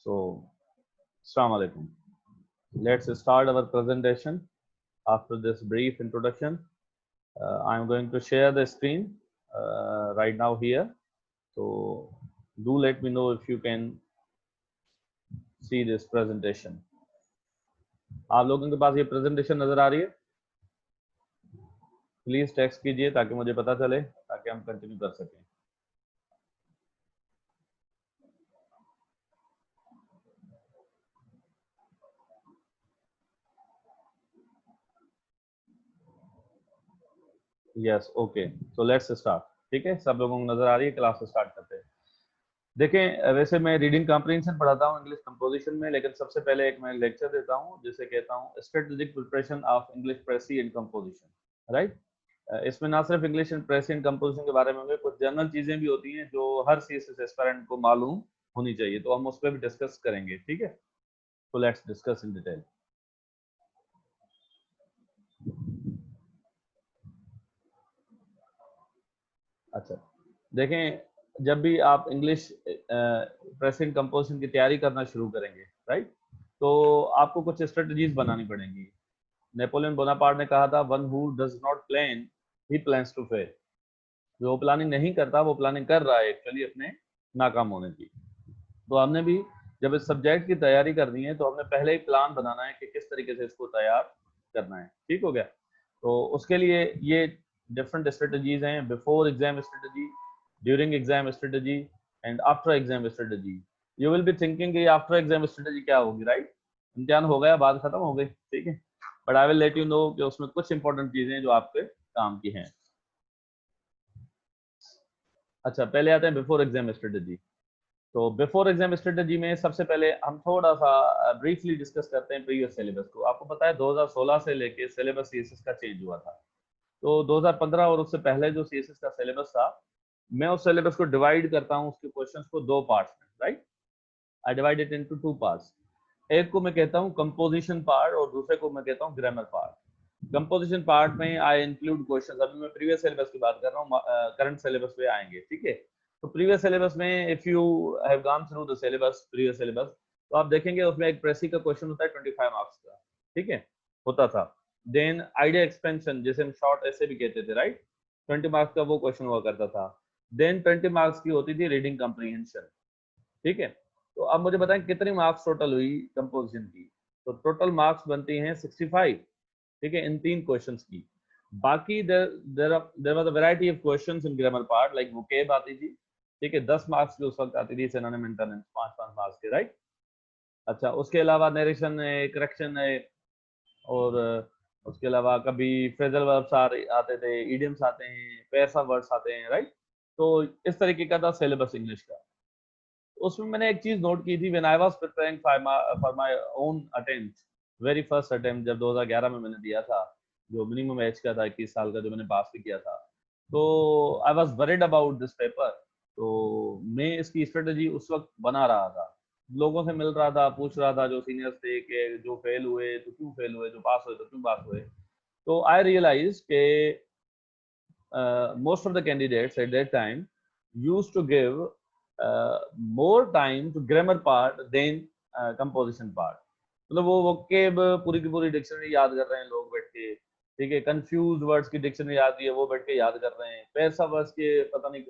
So, Assalamu alaikum. Let's start our presentation. After this brief introduction, I'm going to share the screen right now here. So, do let me know if you can see this presentation. आप लोगों के पास ये presentation नजर आ रही है? Please text कीजिए ताकि मुझे पता चले, ताकि हम continue कर सकें. Yes, okay. So let's start. ठीक है, सब लोगों को नजर आ रही है? क्लास स्टार्ट करते हैं. देखें, वैसे मैं रीडिंग कॉम्प्रिहेंशन पढ़ाता हूँ इंग्लिश कंपोजिशन में, लेकिन सबसे पहले एक मैं लेक्चर देता हूँ जिसे कहता हूँ strategic preparation of English precis and composition. Right, इसमें ना सिर्फ English and precis and composition के बारे में होंगे, कुछ जनरल चीजें भी होती हैं जो हर सीएसएस एस्पिरेंट को मालूम होनी चाहिए, तो हम उस पर भी डिस्कस करेंगे. ठीक है, तो लेट्स डिस्कस इन डिटेल. अच्छा, देखें, जब भी आप इंग्लिश प्रेसिंग कंपोजिशन की तैयारी करना शुरू करेंगे, राइट, तो आपको कुछ स्ट्रेटजीज बनानी पड़ेंगी. नेपोलियन बोनापार्ट ने कहा था, one who does not plan he plans to fail. जो प्लानिंग नहीं करता वो प्लानिंग कर रहा है एक्चुअली अपने नाकाम होने की. तो हमने भी जब इस सब्जेक्ट की तैयारी करनी है तो हमने पहले ही प्लान बनाना है कि किस तरीके से इसको तैयार करना है. ठीक हो गया? तो उसके लिए ये डिफरेंट स्ट्रेटजीज हैं. Before exam strategy, during exam strategy and after exam strategy. You will be thinking कि आफ्टर एग्जाम स्ट्रेटजी क्या होगी, राइट? इम्तिहान हो गया, बात खत्म हो गई, ठीक है, but I will let you know कि उसमें कुछ इंपॉर्टेंट चीजें जो आपके काम की हैं. अच्छा, पहले आते हैं बिफोर एग्जाम स्ट्रेटजी. तो बिफोर एग्जाम स्ट्रेटजी में सबसे पहले हम थोड़ा सा ब्रीफली डिस्कस करते हैं प्रीवियस सिलेबस को. आपको पता है 2016 से लेके सिलेबस सीएसएस का चेंज हुआ था. तो 2015 और उससे पहले जो सीएसएस का सिलेबस था, मैं उस सिलेबस को डिवाइड करता हूँ उसके क्वेश्चंस को दो पार्ट्स में. Right, I divide it into two parts. एक को मैं कहता हूँ कंपोजिशन पार्ट और दूसरे को मैं कहता हूँ ग्रामर पार्ट. कंपोजिशन पार्ट में आई इंक्लूड क्वेश्चंस. अभी मैं प्रीवियस सिलेबस की बात कर रहा हूँ, करंट सिलेबस पे आएंगे. ठीक है, तो प्रीवियस सिलेबस में if you have gone through the syllabus, previous syllabus, तो आप देखेंगे उसमें एक प्रेसी का क्वेश्चन होता है 25 मार्क्स का. ठीक है, होता था. देन आइडिया एक्सपेंशन, जैसे हम शॉर्ट ऐसे भी कहते थे, राइट, 20 मार्क्स का वो क्वेश्चन हुआ करता था. देन 20 मार्क्स की होती थी रीडिंग कॉम्प्रिहेंशन. ठीक है, तो अब मुझे बताएं कितनी मार्क्स टोटल हुई कंपोजिशन की. तो टोटल मार्क्स बनती हैं 65. ठीक है, इन तीन क्वेश्चंस की. बाकी there was a variety of questions in grammar part, like vocab आती थी. ठीक है, 10 मार्क्स की उस वक्त आती थी. सिनोनिम इंटरनेम 5-5 मार्क्स के, राइट. अच्छा, उसके अलावा नरेशन है, करेक्शन है, और उसके अलावा कभी फ्रेजल वर्ब्स आते थे, इडियम्स आते हैं, पेयर्स ऑफ वर्ड्स आते हैं, राइट. तो इस तरीके का था सिलेबस इंग्लिश का. उसमें मैंने एक चीज नोट की थी, when I was preparing for my own attempt, very first attempt जब 2011 में मैंने दिया था, जो मिनिमम एज का था 21 साल का, जो मैंने पास भी किया था, तो I was worried about this paper. तो मैं इसकी स्ट्रेटजी उस वक्त बना रहा था, लोगों से मिल रहा था, पूछ रहा था जो सीनियर्स थे कि जो फेल हुए तो क्यों फेल हुए, जो पास हुए तो क्यों पास हुए. तो आई रियलाइज के most of the candidates at that time used to give more time to grammar part than composition part. मतलब वो vocab पूरी की पूरी डिक्शनरी याद कर रहे हैं लोग बैठ के. ठीक है, कंफ्यूज वर्ड्स की डिक्शनरी याद है वो बैठ के याद कर रहे हैं. पेयर्स ऑफ वर्ड्स के पता नहीं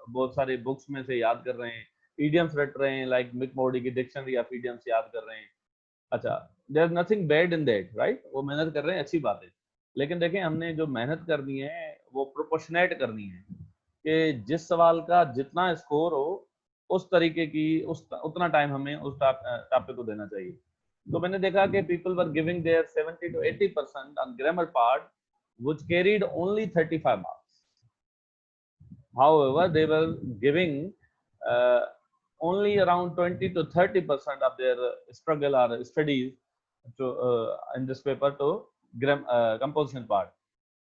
बहुत सारे बुक्स में से याद कर रहे हैं. इडियम्स रट रहे हैं, लाइक मिक मोडी की डिक्शनरी ऑफ इडियम्स याद कर रहे हैं. अच्छा, there is nothing bad in that, right. वो मेहनत कर रहे हैं, अच्छी बात है. लेकिन देखें, हमने जो मेहनत करनी है वो प्रोपोर्शनेट करनी है, कि जिस सवाल का जितना स्कोर हो उस तरीके की उतना टाइम हमें उस टॉपिक को देना चाहिए. तो मैंने देखा कि people were giving their 70 to 80% on grammar part which carried only 35 marks. However they were giving only around 20 to 30% of their struggle or studies to in this paper to composition part.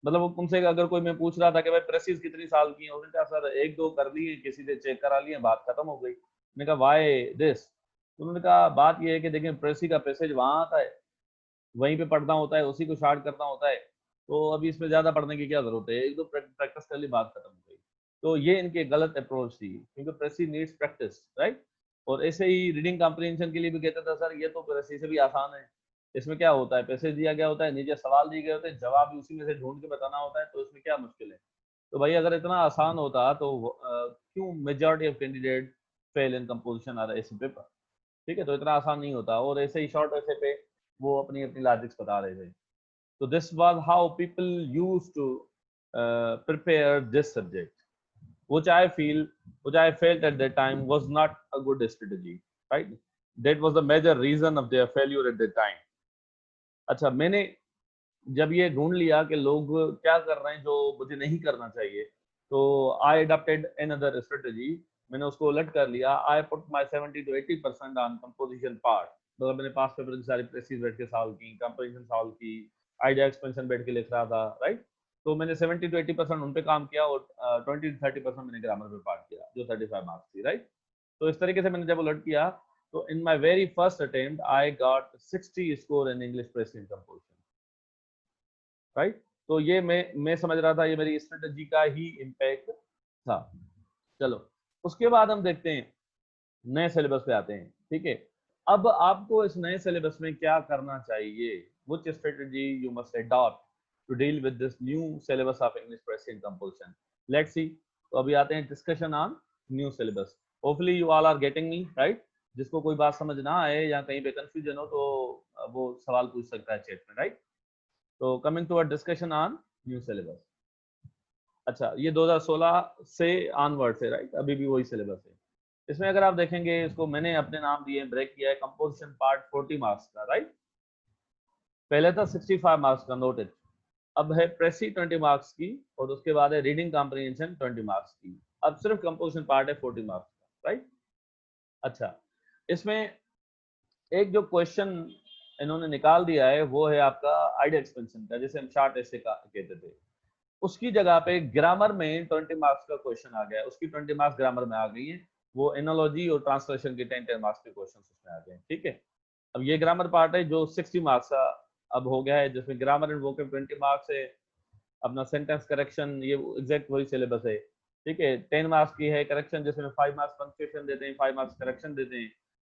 मतलब वो तुमसे अगर कोई मैं पूछ रहा था कि भाई प्रेसिस कितनी साल की है, उसने कहा सर एक दो कर लिए, किसी से चेक करा लिए, बात खत्म हो गई. मैंने कहा व्हाई दिस. उन्होंने कहा बात ये है कि देखिए प्रेसी का पैसेज वहां आता है, वहीं पे पढ़ना होता है, उसी को शार्ट करना होता है, तो अभी इसमें ज्यादा पढ़ने की क्या जरूरत है, एक दो प्रैक्टिस कर ली, बात खत्म हो गई. तो ये इनकी गलत अप्रोच थी, क्योंकि प्रेसी नीड्स प्रैक्टिस, राइट. और ऐसे ही रीडिंग कॉम्प्रिहेंशन के लिए भी कहता था सर ये तो प्रेसी से भी आसान है, इसमें क्या होता है, पैसेज दिया गया होता है, नीचे सवाल दिए गए होते हैं, जवाब भी उसी में से ढूंढ के बताना होता है, तो इसमें क्या मुश्किल है। तो भाई अगर इतना आसान होता तो क्यों majority of candidate fail in composition are ऐसे पेपर। ठीक है, तो इतना आसान नहीं होता, और ऐसे ही शॉर्ट ऐसे पे वो अपनी अपनी लॉजिक्स बता रहे थे। तो this was how people used to prepare this subject, which I feel, which I felt at that time was not a good strategy, right? That was the major reason of their failure at that time. अच्छा, मैंने जब ये ढूंढ लिया कि लोग क्या कर रहे हैं जो मुझे नहीं करना चाहिए, तो आई अडॉप्टेड अनदर स्ट्रेटजी, मैंने उसको उलट कर लिया। I put my 70 to 80% on composition part. मतलब मैंने पास पेपर की सारी प्रेसिस बैठ के सॉल्व की, कंपोजिशन सॉल्व की, आइडिया एक्सपेंशन बैठ के लिख रहा था, राइट। तो मैंने 70 to 80% उन पे काम किया, और 20 to 30% मैंने ग्रामर पे पार्ट किया, जो 35 मार्क्स थी, राइट। तो इस तरीके से मैंने जब उलट किया, तो in my very first attempt I got 60 score in English precis composition, right. तो ये मैं समझ रहा था ये मेरी स्ट्रेटजी का ही इम्पैक्ट था। चलो, उसके बाद हम देखते हैं नए सिलेबस पे आते हैं। ठीक है, अब आपको इस नए सिलेबस में क्या करना चाहिए, which strategy you must adopt to deal with this new syllabus of English precis composition. Let's see. तो अभी आते हैं discussion on new syllabus. Hopefully you all are getting me, right. जिसको कोई बात समझ ना आए या कहीं पे कंफ्यूजन हो तो वो सवाल पूछ सकता है चैट में, राइट। तो coming to a discussion on new syllabus. अच्छा, ये 2016 से ऑनवर्ड है, राइट, अभी भी वही सिलेबस है। इसमें अगर आप देखेंगे, इसको मैंने अपने नाम दिए, ब्रेक किया है, कंपोजिशन पार्ट 40 मार्क्स का, राइट। पहले था 65 मार्क्स का, नोट इट। अब है प्रेसी 20 मार्क्स की, और उसके बाद है रीडिंग कॉम्प्रिहेंशन 20 मार्क्स की। अब सिर्फ कंपोजिशन पार्ट है 40 मार्क्स का, राइट। अच्छा, इसमें एक जो क्वेश्चन इन्होंने निकाल दिया है वो है आपका आइडिया एक्सपेंशन का, जैसे हम शॉर्ट ऐसे कहते थे। उसकी जगह पे ग्रामर में 20 मार्क्स का क्वेश्चन आ गया, उसकी 20 मार्क्स ग्रामर में आ गई है। वो एनोलॉजी और ट्रांसलेशन के 10 मार्क्स के क्वेश्चन उसमें आ गए। ठीक है, अब ये ग्रामर पार्ट है जो 60 मार्क्स का अब हो गया है, जिसमें ग्रामर एंड वोकैब 20 मार्क्स है। अपना सेंटेंस करेक्शन, ये एग्जैक्ट वही सिलेबस है। ठीक है, 10 मार्क्स की है करेक्शन, जिसमें 5 मार्क्स पंक्चुएशन देते हैं, 5 मार्क्स करेक्शन देते हैं।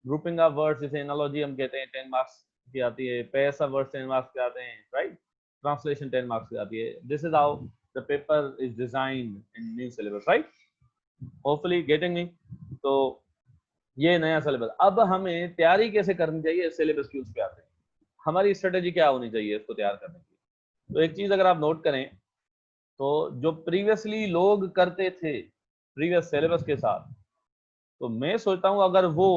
ग्रुपिंग ऑफ वर्ड्स, जिसे एनोलॉजी हम कहते हैं, 10 मार्क्स की आती है। पेयर्स ऑफ वर्ड्स 10 मार्क्स के आते हैं, राइट। ट्रांसलेशन 10 मार्क्स की आती है। This is how the paper is designed in new syllabus, right. Hopefully getting me. तो ये नया सिलेबस, अब हमें तैयारी कैसे करनी चाहिए इस सिलेबस की, उस पे आते हैं। हमारी स्ट्रेटेजी क्या होनी चाहिए इसको तैयार करने की। तो एक चीज अगर आप नोट करें, तो जो प्रीवियसली लोग करते थे प्रीवियस सिलेबस के साथ, तो मैं सोचता हूं अगर वो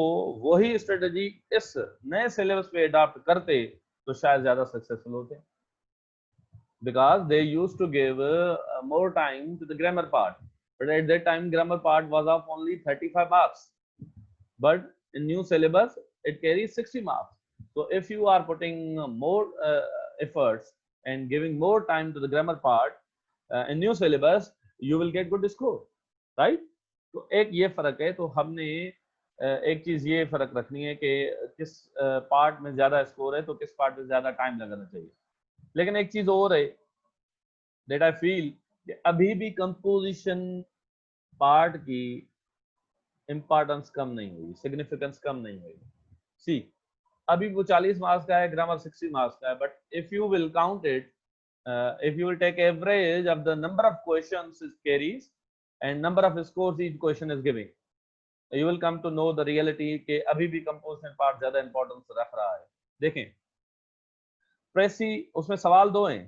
वही स्ट्रेटजी इस नए सिलेबस पे अडॉप्ट करते तो शायद ज्यादा सक्सेसफुल होते, because they used to give more time to the grammar part, but at that time grammar part was of only 35 marks, but in new syllabus it carries 60 marks. So if you are putting more efforts and giving more time to the grammar part in new syllabus, you will get good score, right? तो एक ये फर्क है। तो हमने एक चीज ये फर्क रखनी है कि किस पार्ट में ज्यादा स्कोर है तो किस पार्ट में ज्यादा टाइम लगाना चाहिए। लेकिन एक चीज और है दैट आई फील कि अभी भी कंपोजिशन पार्ट की इंपॉर्टेंस कम नहीं हुई, सिग्निफिकेंस कम नहीं हुई। सी, अभी वो 40 मार्क्स का है, ग्रामर 60 मार्क्स का है, but if you will count it, if you will take average of the number of questions it carries and number of scores each question is giving, you will come to know the reality कि अभी भी composition part ज्यादा importance रख रहा है। देखें, प्रेसी उसमें सवाल दो हैं,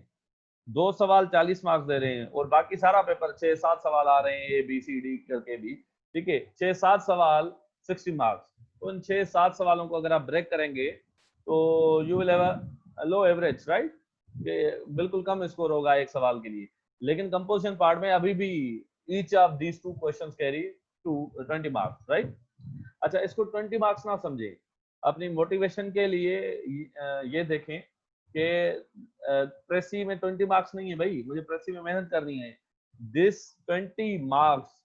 2 सवाल 40 मार्क्स दे रहे हैं, और बाकी सारा पेपर 6-7 सवाल आ रहे हैं ABCD करके भी। ठीक है, 6-7 सवाल 60 मार्क्स। तो इन 6-7 सवालों को अगर आप ब्रेक करेंगे तो you will have a low average, right. बिल्कुल कम स्कोर होगा एक सवाल के लिए। लेकिन कंपोजिशन पार्ट में अभी भी each of these 2 questions carry 20 marks, right. अच्छा, इसको 20 मार्क्स ना समझे, अपनी मोटिवेशन के लिए ये देखें कि प्रेसी में 20 मार्क्स नहीं है भाई, मुझे प्रेसी में मेहनत करनी है। This 20 marks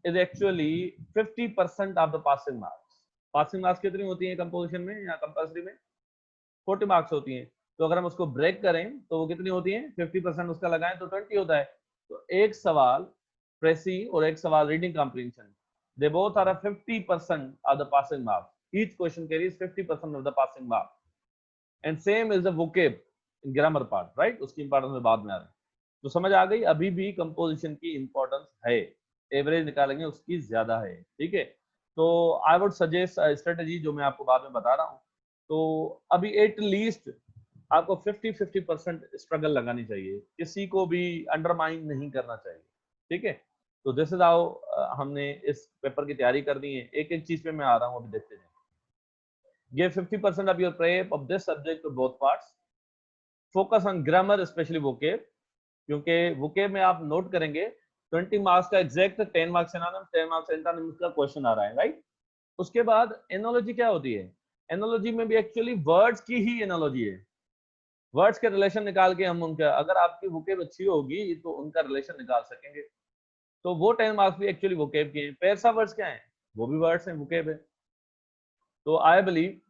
is actually 50% of the passing marks. Passing marks कितनी होती है कंपोजिशन में या कंपल्सरी में? 40 मार्क्स होती हैं। तो अगर हम उसको ब्रेक करें तो वो कितनी होती है? 50% उसका लगाएं तो 20 होता है। तो एक सवाल प्रेसी और एक सवाल reading comprehension, they both are a 50% of the passing mark. Each question carries 50% of the passing mark. And same is the vocab in grammar part, right? उसकी इंपॉर्टेंस में बाद में आ रहा है। तो समझ आ गई, अभी भी कंपोजिशन की इंपॉर्टेंस है, एवरेज निकालेंगे उसकी ज्यादा है, ठीक है। तो आई वुड सजेस्ट स्ट्रेटेजी जो मैं आपको बाद में बता रहा हूँ। तो अभी एट लीस्ट आपको 50-50% स्ट्रगल लगानी चाहिए, किसी को भी अंडरमाइन नहीं करना चाहिए, ठीक है। तो दिस इज हाउ हमने इस पेपर की तैयारी करनी है। एक एक चीज पे मैं आ रहा हूँ, अभी देखते हैं। Give 50% of your prep of this subject to both parts. Focus on grammar, especially vocab, क्योंकि vocab में आप नोट करेंगे 20 मार्क्स का exact, 10 marks synonyms, 10 marks antonyms का क्वेश्चन आ रहा है, राइट। उसके बाद एनोलॉजी क्या होती है? एनोलॉजी में भी एक्चुअली वर्ड्स की ही एनोलॉजी है, वर्ड्स के रिलेशन निकाल के हम उनका, अगर आपकी vocab अच्छी होगी तो उनका रिलेशन निकाल सकेंगे। तो वो 10 मार्क्स भी एक्चुअली vocab के हैं। पेयर्स ऑफ वर्ड्स क्या है? वो भी वर्ड्स हैं, vocab है। तो आई बिलीव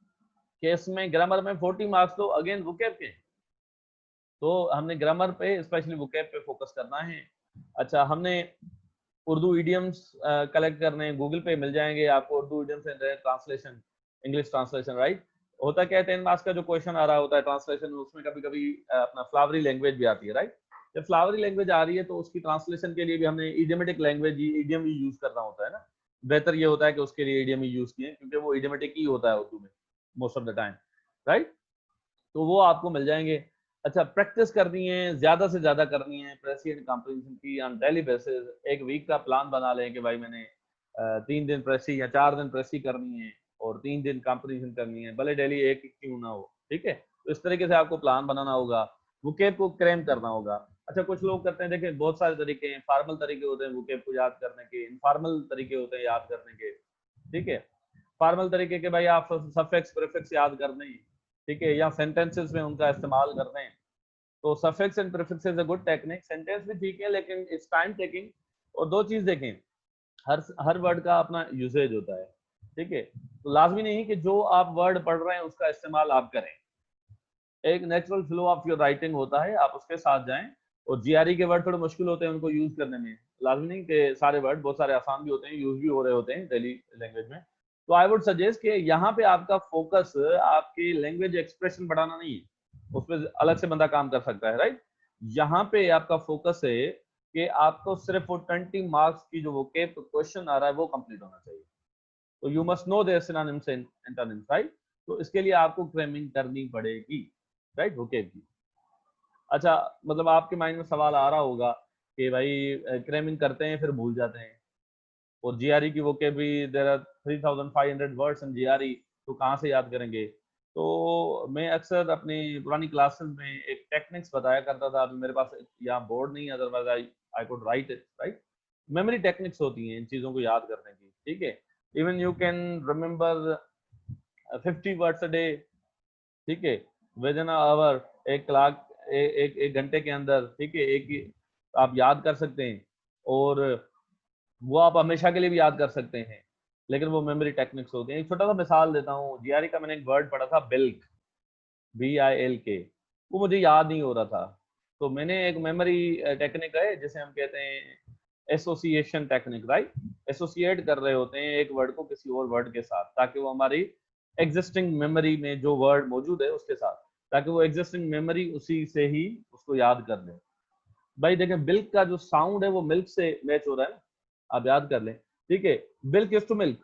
केस में ग्रामर में 40 मार्क्स तो अगेन वोकैब के। तो हमने ग्रामर पे स्पेशली वोकैब पे फोकस करना है। अच्छा, हमने उर्दू इडियम्स कलेक्ट करने हैं, गूगल पे मिल जाएंगे आपको Urdu idioms and translation, English translation, right. होता क्या है, 10 मार्क्स का जो क्वेश्चन आ रहा होता है ट्रांसलेशन में, उसमें कभी कभी अपना फ्लावरी लैंग्वेज भी आती है, राइट। जब फ्लावरी लैंग्वेज आ रही है तो उसकी ट्रांसलेशन के लिए भी हमने इडियमेटिक लैंग्वेज, इडियम ही यूज करना होता है ना। बेहतर ये होता है कि उसके लिए इडियम ही यूज किए, क्योंकि वो इडियमेटिक ही होता है उर्दू में most of the time, right. तो वो आपको मिल जाएंगे। अच्छा, प्रैक्टिस करनी है, ज्यादा से ज्यादा करनी है प्रेसी एंड कॉम्प्रिहेंशन की ऑन डेली बेसिस। एक वीक का प्लान बना लें कि भाई मैंने 3 दिन प्रेसी या 4 दिन प्रेसी करनी है और 3 दिन कॉम्प्रिहेंशन करनी है, भले डेली एक क्यों ना हो, ठीक है। तो इस तरीके से आपको प्लान बनाना होगा, वोकैब को क्रैम करना होगा। अच्छा, कुछ लोग करते हैं, देखिए बहुत सारे तरीके हैं, फॉर्मल तरीके होते हैं वोकैब को याद करने के, इनफॉर्मल तरीके होते हैं याद करने के, ठीक है। फॉर्मल तरीके के भाई आप सफिक्स प्रीफिक्स याद कर दें, ठीक है, या सेंटेंसेस में उनका इस्तेमाल कर दें। तो suffix and prefix is a good technique. Sentence भी ठीक है लेकिन इट्स टाइम टेकिंग। और दो चीज देखें, हर वर्ड का अपना यूसेज होता है, ठीक है। तो लाजमी नहीं कि जो आप वर्ड पढ़ रहे हैं उसका इस्तेमाल आप करें। एक natural flow of your writing होता है, आप उसके साथ जाएं। और जीआरई के वर्ड थोड़े मुश्किल होते हैं उनको यूज करने में, लाजमी नहीं कि सारे वर्ड, बहुत सारे आसान भी होते हैं, यूज भी हो रहे होते हैं डेली लैंग्वेज में। तो आई वुड सजेस्ट कि यहाँ पे आपका फोकस आपकी लैंग्वेज एक्सप्रेशन बढ़ाना नहीं है, उस पर अलग से बंदा काम कर सकता है, राइट। यहाँ पे आपका फोकस है कि आपको सिर्फ वो 20 मार्क्स की जो वोकैब क्वेश्चन आ रहा है वो कंप्लीट होना चाहिए। तो you must know their synonyms and antonyms, right. तो इसके लिए आपको क्रैमिंग करनी पड़ेगी, राइट, वोकैब की। अच्छा, मतलब आपके माइंड में सवाल आ रहा होगा कि भाई क्रैमिंग करते हैं फिर भूल जाते हैं, और जीआरई की वोकैब भी there are 3500 words in GRE, तो कहाँ से याद करेंगे। तो मैं अक्सर अपनी पुरानी क्लासेस में एक टेक्निक्स बताया करता था, अभी मेरे पास यहाँ बोर्ड नहीं है, otherwise I could write it, right. Memory techniques होती हैं इन चीजों को याद करने की, ठीक है। Even you can remember 50 words a day, ठीक है, विद इन आवर, एक क्लाक, एक घंटे के अंदर, ठीक है, एक आप याद कर सकते हैं। और वो आप हमेशा के लिए भी याद कर सकते हैं, लेकिन वो मेमोरी टेक्निक्स होती हैं। एक छोटा सा मिसाल देता हूँ, जीआरई का मैंने एक वर्ड पढ़ा था, बिल्क, BILK, वो मुझे याद नहीं हो रहा था। तो मैंने एक मेमोरी टेक्निक है जिसे हम कहते हैं एसोसिएशन टेक्निक, राइट। एसोसिएट कर रहे होते हैं एक वर्ड को किसी और वर्ड के साथ, ताकि वो हमारी एग्जिस्टिंग मेमोरी में जो वर्ड मौजूद है उसके साथ, ताकि वो एग्जिस्टिंग मेमोरी उसी से ही उसको याद कर ले। भाई देखें, बिल्क का जो साउंड है वो मिल्क से मैच हो रहा है ना, आप याद कर लें, ठीक है। बिल्क इज टू मिल्क,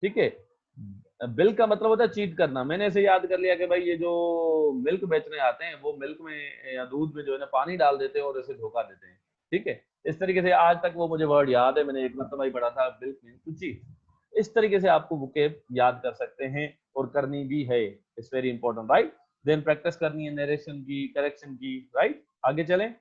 ठीक है। बिल्क का मतलब होता है चीट करना। मैंने ऐसे याद कर लिया कि भाई ये जो मिल्क बेचने आते हैं वो मिल्क में या दूध में जो है ना पानी डाल देते हैं और ऐसे धोखा देते हैं, ठीक है। इस तरीके से आज तक वो मुझे वर्ड याद है, मैंने एक मतलब ही पढ़ा था, बिल्क में टू चीट। इस तरीके से आपको वोकैब याद कर सकते हैं, और करनी भी है, it's very important, right. Then practice करनी है नरेशन की, करेक्शन की, राइट। आगे चलें।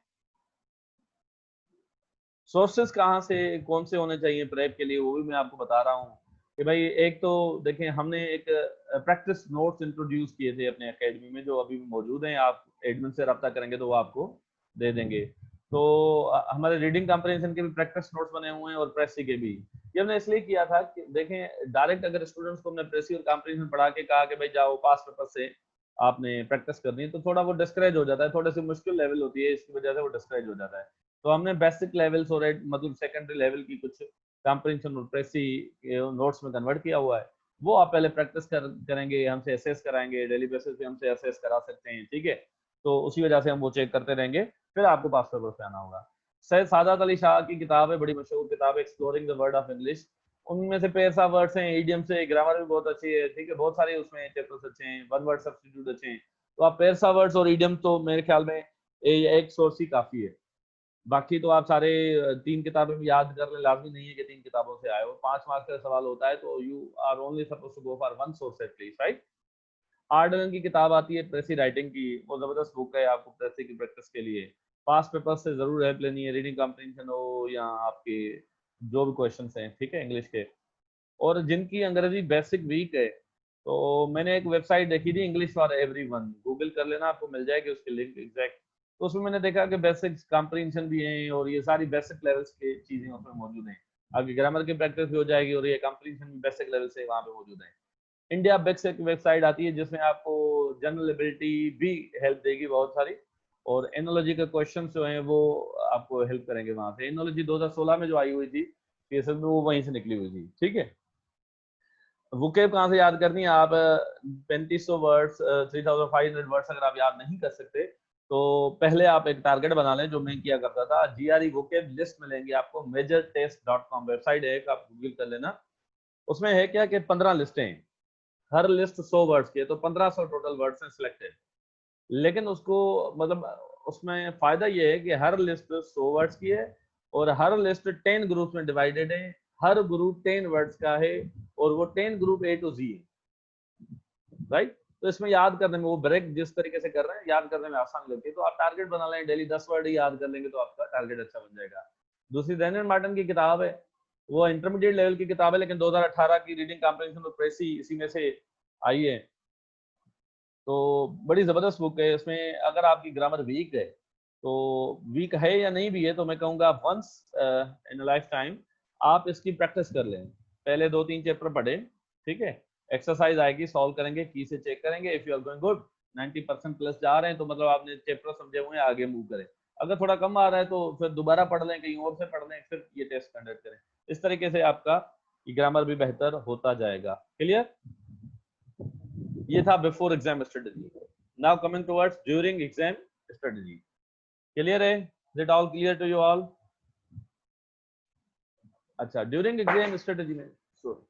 सोर्सेस कहाँ से कौन से होने चाहिए प्रेप के लिए, वो भी मैं आपको बता रहा हूँ कि भाई एक तो देखें, हमने एक प्रैक्टिस नोट्स इंट्रोड्यूस किए थे अपने एकेडमी में, जो अभी भी मौजूद हैं। आप एडमिन से रब्ता करेंगे तो वो आपको दे देंगे। तो हमारे रीडिंग कॉम्प्रिहेंशन के भी प्रैक्टिस नोट्स बने हुए हैं और प्रेसी के भी। ये हमने इसलिए किया था कि देखें, डायरेक्ट अगर स्टूडेंट्स को हमने प्रेसी और कॉम्प्रिहेंशन पढ़ा के कहा कि भाई जाओ पास पेपर से आपने प्रैक्टिस करनी है, तो थोड़ा वो डिस्करेज हो जाता है, थोड़ी सी मुश्किल लेवल होती है, इसकी वजह से वो डिस्करेज हो जाता है। तो हमने बेसिक लेवल्स और मतलब सेकेंडरी लेवल की कुछ कॉम्प्रिहेंशन और प्रेसी नोट्स में कन्वर्ट किया हुआ है, वो आप पहले प्रैक्टिस करेंगे, हमसे असेस कराएंगे, डेली बेसिस पे हमसे असेस करा सकते हैं, ठीक है। तो उसी वजह से हम वो चेक करते रहेंगे, फिर आपको पास पेपर पे आना होगा। सैयद सादात अली शाह की किताब है, बड़ी मशहूर किताब है, exploring the word of English. उनमें से पेयर्स ऑफ वर्ड्स हैं, इडियम से, ग्रामर भी बहुत अच्छी है, ठीक है, बहुत सारे उसमें चैप्टर्स अच्छे हैं, वन वर्ड सब्स्टिट्यूट अच्छे हैं। तो आप पेयर्स ऑफ वर्ड्स और इडियम तो मेरे ख्याल में एक सोर्स ही काफी है। बाकी तो आप सारे 3 किताबें भी याद कर लें, लाजमी नहीं है कि 3 किताबों से आए हो। 5 मार्क्स का सवाल होता है तो you are only suppose to go for one source at least, right. आर्डन की किताब आती है प्रेसी राइटिंग की, वो जबरदस्त बुक है आपको प्रेसी की प्रैक्टिस के लिए। पास्ट पेपर से जरूर हेल्प लेनी है, रीडिंग कॉम्प्रिहेंशन हो या आपके जो भी क्वेश्चन हैं, ठीक है, इंग्लिश के। और जिनकी अंग्रेजी बेसिक वीक है, तो मैंने एक वेबसाइट देखी थी, इंग्लिश फॉर एवरीवन, गूगल कर लेना, आपको मिल जाएगी उसकी लिंक एग्जैक्ट। तो उसमें मैंने देखा कि बेसिक कॉम्प्रिहेंशन भी हैं और ये सारी बेसिक लेवल्स की चीजें उसमें मौजूद हैं। आपकी ग्रामर की प्रैक्टिस भी हो जाएगी और ये कॉम्प्रिहेंशन भी बेसिक लेवल से वहाँ पे मौजूद है। इंडिया बेक्स एक वेबसाइट आती है जिसमें आपको जनरल एबिलिटी भी हेल्प देगी बहुत सारी, और एनोलॉजी के क्वेश्चन जो हैं वो आपको हेल्प करेंगे वहां से। एनोलॉजी 2016 में जो आई हुई थी पीएसएल में, वो वहीं से निकली हुई थी, ठीक है। वोकेब कहाँ से याद करनी है आप? 3500 वर्ड्स, 3500 वर्ड्स अगर आप याद नहीं कर सकते तो पहले आप एक टारगेट बना लें, जो मैं किया करता था। जीआरई वोकेब लिस्ट मिलेंगी आपको, majortest.com वेबसाइट है, आप गूगल कर लेना। उसमें है क्या कि 15 लिस्टें हैं, हर लिस्ट 100 वर्ड्स की है, तो 1500 टोटल वर्ड्स हैं सिलेक्टेड। लेकिन उसको मतलब उसमें फायदा ये है कि हर लिस्ट 100 वर्ड्स की है और हर लिस्ट 10 ग्रुप में डिवाइडेड है, हर ग्रुप 10 वर्ड्स का है और वो 10 ग्रुप A to Z है, राइट। तो इसमें याद करने में, वो ब्रेक जिस तरीके से कर रहे हैं, याद करने में आसान लगती है। तो आप टारगेट बना लें, डेली 10 वर्ड ही याद कर लेंगे तो आपका टारगेट अच्छा बन जाएगा। दूसरी डैनियल मार्टिन की किताब है, वो इंटरमीडिएट लेवल की किताब है, लेकिन 2018 की रीडिंग कॉम्प्रिहेंशन और प्रेसी इसी में से आई है। तो बड़ी जबरदस्त बुक है। इसमें अगर आपकी ग्रामर वीक है, तो वीक है या नहीं भी है, तो मैं कहूँगा once in a life time आप इसकी प्रैक्टिस कर लें। पहले 2-3 चैप्टर पढ़े, ठीक है, एक्सरसाइज आएगी, सॉल्व करेंगे, की से चेक करेंगे। If you are going good, 90% plus जा रहे हैं, तो मतलब आपने चैप्टर समझे हुए हैं, आगे मूव करें। अगर थोड़ा कम आ रहा है तो फिर दोबारा पढ़ लें, कहीं और से पढ़ लें, फिर ये टेस्ट कंडक्ट करें। इस तरीके से आपका ग्रामर भी बेहतर होता जाएगा। क्लियर? ये था before exam strategy. Now coming towards during exam strategy. Clear है? Is it all clear to you all? अच्छा, ड्यूरिंग एग्जाम स्ट्रेटजी में, सॉरी,